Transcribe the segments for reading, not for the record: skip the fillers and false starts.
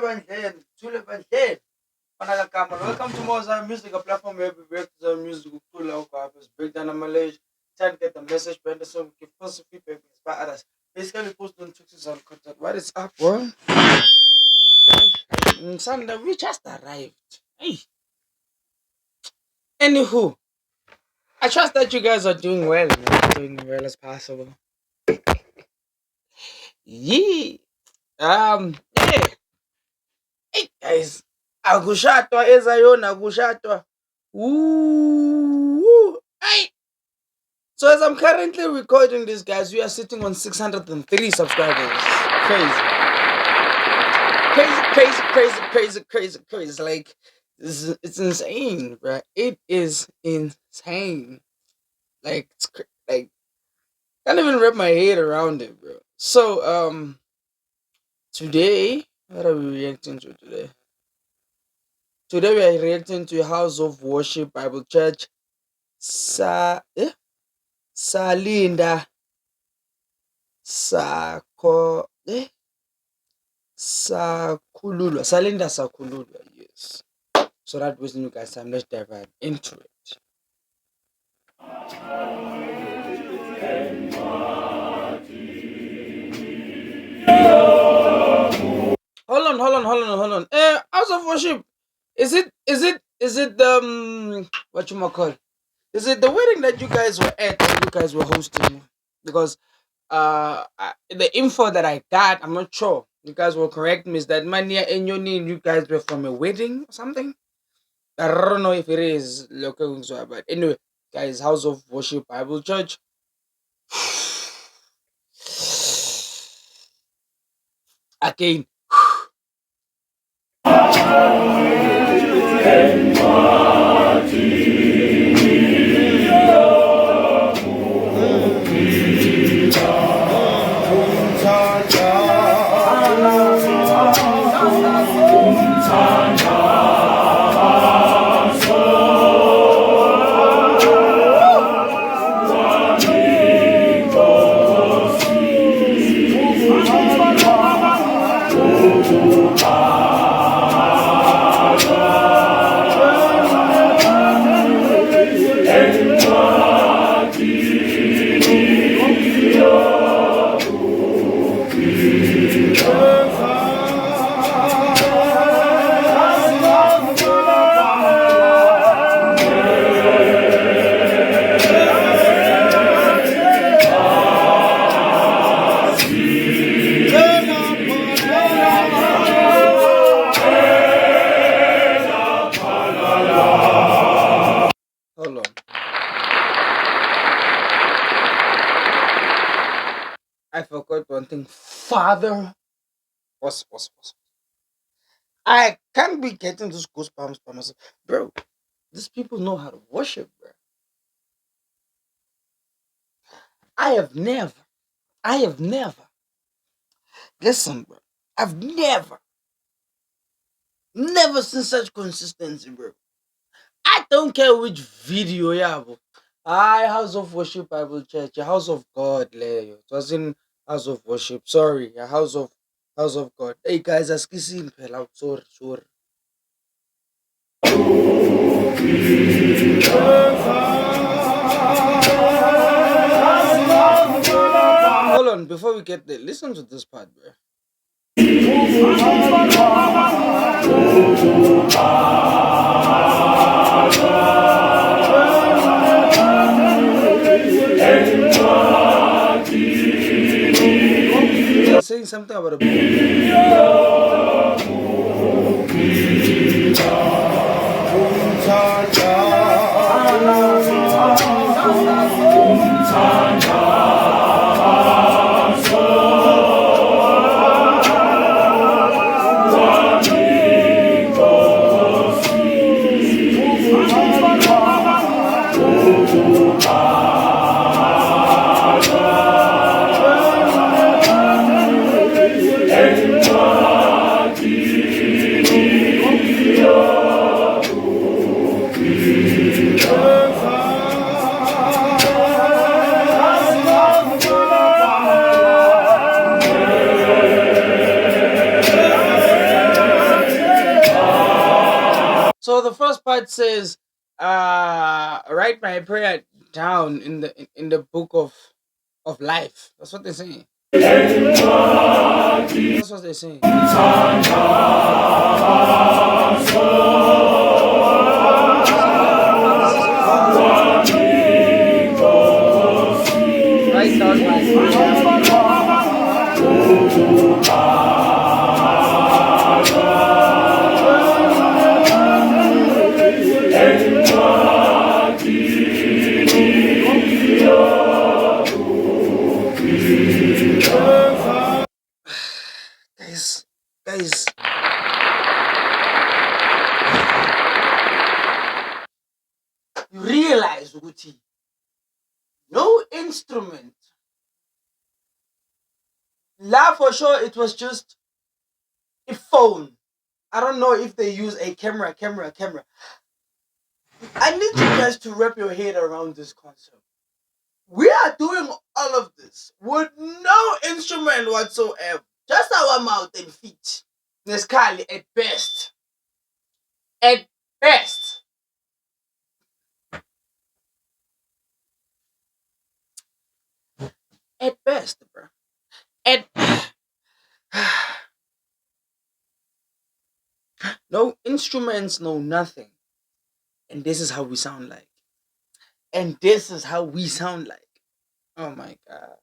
Welcome to Moza Music, a platform where we break the music cool out break down the Malaysia, try to get the message better so we can positive feedback inspire others. Basically post on Twitch on content. What is up, bro? Sunday, we just arrived. Hey. Anywho, I trust that you guys are doing well, man. Doing well as possible. Yeah. Yeah. Hey guys. Akushatwa ezayona akushatwa. Ooh. Hey. So as I'm currently recording this, guys, we are sitting on 603 subscribers. Crazy. Crazy. Like, it's insane, bro. It is insane. Like, like, can't even wrap my head around it, bro. So, today, what are we reacting to today? Today we are reacting to House of Worship Bible Church. Salinda Sakululwa. Salinda Sakululwa, yes. So that wasting you guys time, let's dive right into it. Hold on. House of Worship. Is it what you call? Is it the wedding that you guys were at and you guys were hosting? Because the info that I got, I'm not sure. You guys will correct me. Is that Mania and you guys were from a wedding or something? I don't know if it is local, but anyway, guys, House of Worship Bible Church. Again. I forgot one thing. Father, was. I can't be getting those goosebumps by myself, bro. These people know how to worship, bro. I have never. Listen, bro. I've never seen such consistency, bro. I don't care which video you have. House of Worship Bible Church, a house of God, Leo. It was in House of Worship. Sorry, a house of God. Hey guys, as kissing pela. Sorry. Hold on, before we get there, listen to this part, bro. Saying something about a So the first part says, write my prayer down in the book of life. That's what they're saying. That's what they're saying. Write down my guys. You realize, Uguti, no instrument. La for sure, it was just a phone. I don't know if they use a camera. I need you guys to wrap your head around this concept. We are doing all of this with no instrument whatsoever. Just our mouth and feet. Neskali at best. At best. At best, bro. At no instruments, no nothing. And this is how we sound like. And this is how we sound like. Oh my god.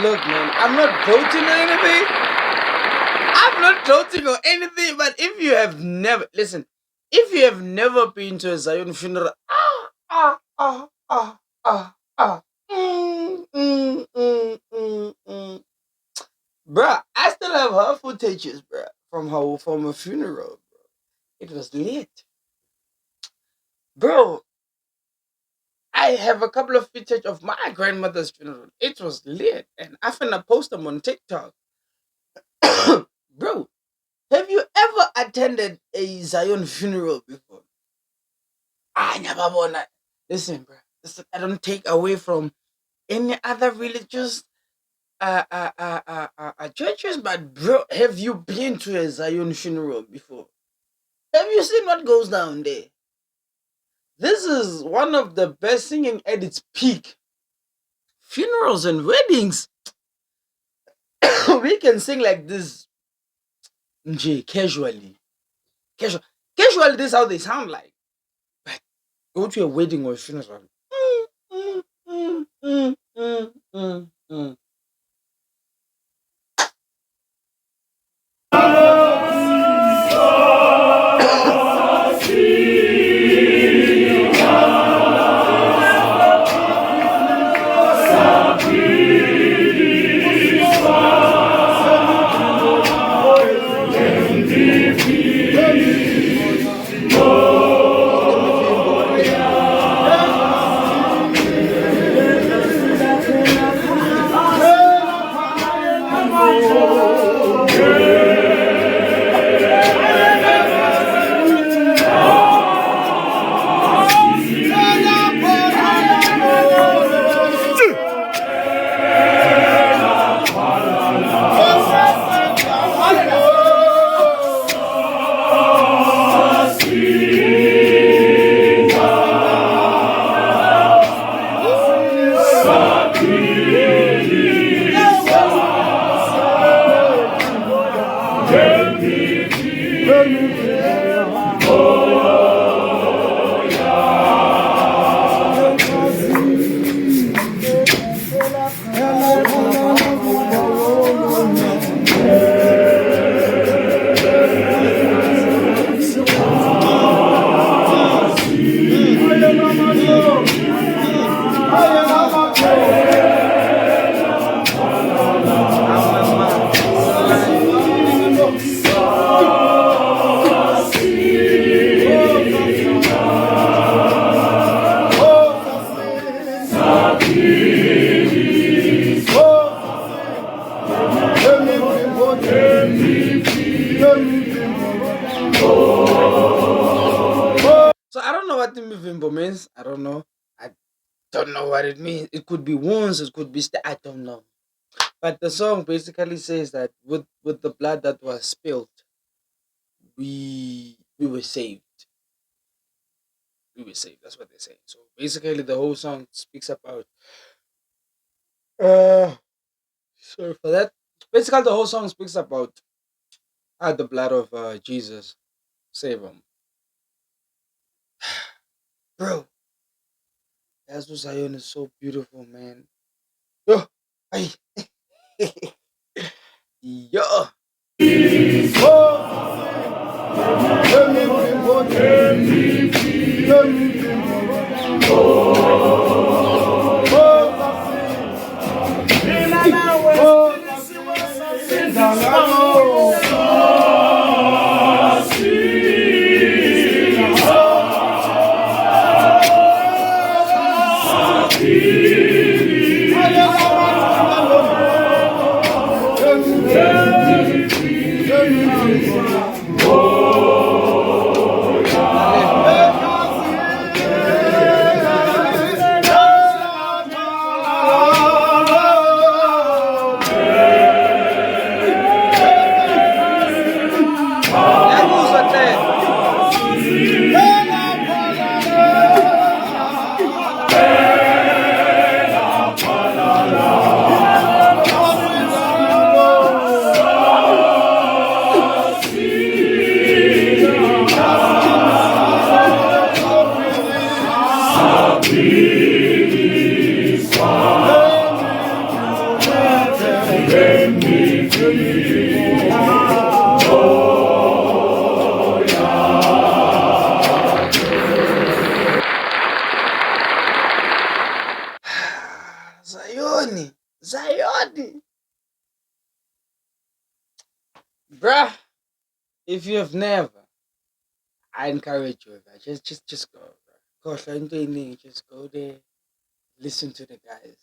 Look, man, I'm not gloating or anything. I'm not gloating or anything, but if you have never listen, if you have never been to a Zion funeral, bruh, I still have her footages, bruh, from a funeral, bro. It was lit, bro. I have a couple of footage of my grandmother's funeral. It was lit, and I finna post them on TikTok. Bro, have you ever attended a Zion funeral before? I never wanna listen, bro. Listen, I don't take away from any other religious churches, but bro, have you been to a Zion funeral before? Have you seen what goes down there? This is one of the best singing at its peak. Funerals and weddings. We can sing like this casually. Casually, this is how they sound like. But go to a wedding or a funeral. don't know. I don't know what it means. It could be wounds. It could be. I don't know. But the song basically says that with the blood that was spilled, we were saved. We were saved. That's what they say. So basically, the whole song speaks about. Uh, sorry for that. Basically, the whole song speaks about the blood of Jesus save him, bro. That's what Zion is so beautiful, man. Yo, ay, yo. Zion, Zion, bruh. If you have never, I encourage you, bruh. Just go, bruh. Gosh, just go there, listen to the guys.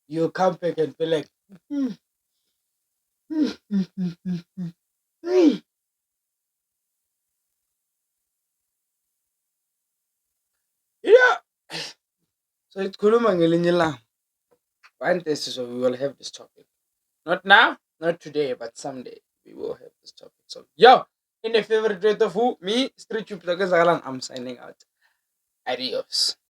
You'll come back and be like, "Hmm, hmm, hmm, hmm, hmm, hmm, hmm." Yeah. So it's kuluma ngelinye ilanga. One day, so we will have this topic. Not now, not today, but someday we will have this topic. So, yo, in the favorite rate of who? Me, Street Chup I'm signing out. Adios.